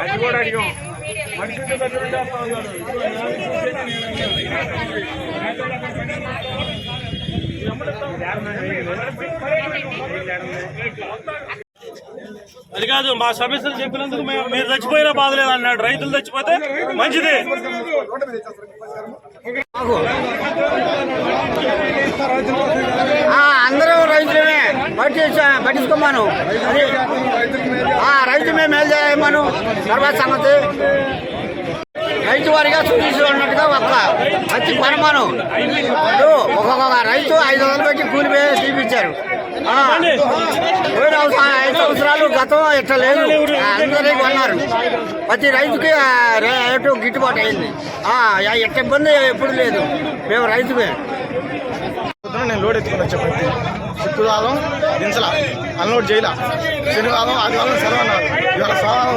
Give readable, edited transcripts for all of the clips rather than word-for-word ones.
అది కూడా అడిగాం. మనిషిని అది కాదు, మా సమస్యలు చెప్పినందుకు మీరు చచ్చిపోయినా బాధలేదు అన్నాడు. రైతులు చచ్చిపోతే మంచిది. అందరూ రైతులమే పట్టించుకోమను, రైతు మేము మేలు చేయమను. తర్వాత సంగతి రైతు వారిగా చూపించుకున్నట్టుగా వచ్చి కొనమను. ఒక్కొక్క రైతు 500 పెట్టి కూలి చూపించారు. 5 సంవత్సరాలు గతం ఇట్లా లేదు, అందరికీ కొన్నారు. ప్రతి రైతుకి రేటు గిట్టుబాటు అయింది. ఎట్ట ఇబ్బంది ఎప్పుడు లేదు. మేము రైతుమే. నేను లోడ్ ఎత్తుకొని వచ్చేప్పటికి శుక్రవారం దించలా, అన్లోడ్ చేయలా. శనివారం ఆదివారం సెలవు అన్నారు. ఇవాళ సోమవారం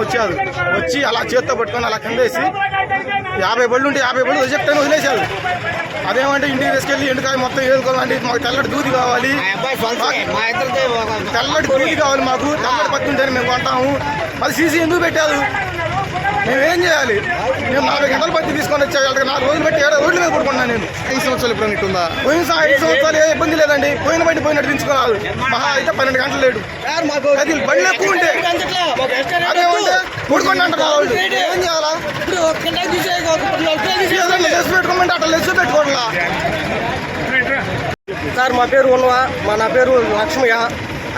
వచ్చి అలా చేత్తో పట్టుకొని అలా కిందేసి 50 బళ్ళు ఉంటే 50 బళ్ళు రిజెక్ట్ అని వదిలేశారు. అదేమంటే ఇంటికి తీసుకెళ్ళి ఎండుకాయ మొత్తం ఏదుకోవాలంటే మాకు తెల్లటి దూది కావాలి, తెల్లటి దూది కావాలి, మాకు తెల్లటి పత్తి ఉంటేనే మేము కొంటాము. అది సీసీ ఎందుకు పెట్టారు? మేమేం చేయాలి? మేము 40 గంటల పత్తి తీసుకొని వచ్చే 4 రోజులు బట్టి 7 రోడ్ల మీద పడుకున్నాను నేను. 5 సంవత్సరాలు ఇప్పుడు ఉంటుందా? పోయిన 5 సంవత్సరాలు ఏ ఇబ్బంది లేదండి. పోయిన బట్టి పోయినట్టు దించుకోవాలి. మహా అయితే 12 గంటలు లేడు. అది బండ్లు ఎక్కువ ఉంటే అదేమంటే పడుకోండి అంటారు వాళ్ళు. ఏం చేయాలా? లెస్ పెట్టుకోమంటే అట్లా లెస్ పెట్టుకోవాలా? సార్ మా పేరు ఉన్నవా, నా పేరు లక్ష్మయ్య.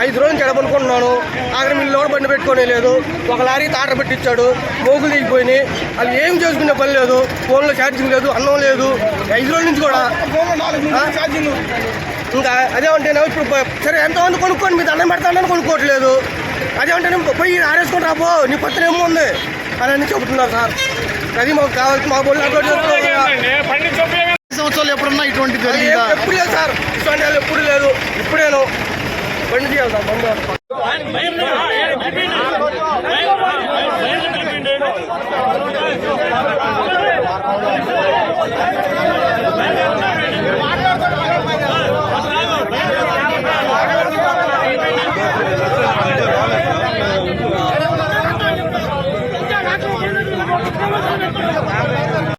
5 రోజులు చెడపనుకుంటున్నాను. ఆఖరి మీరు లోడ్ బండి పెట్టుకోనే లేదు. ఒక లారీ తాటర పెట్టించాడు, మోగులు దిగిపోయినాయి. వాళ్ళు ఏం చేసుకునే పని లేదు. ఫోన్లో ఛార్జింగ్ లేదు, అన్నం లేదు. 5 రోజుల నుంచి కూడా ఇంకా అదేమంటే ఇప్పుడు సరే ఎంతమంది కొనుక్కోండి, మీ దండం పెడతానని కొనుక్కోవట్లేదు. అదేమంటే పోయి ఆరేసుకొని రాబో, నీ పత్రం ఏమో ఉంది అని చెబుతున్నారు సార్. అది మాకు కావాల్సి మా బోళ్ళు సంవత్సరాలు ఎప్పుడున్నా ఇటువంటిది ఎప్పుడు లేదు సార్. ఇటువంటి ఎప్పుడు లేదు. ఇప్పుడేను బండి చేయాలి సార్. బండి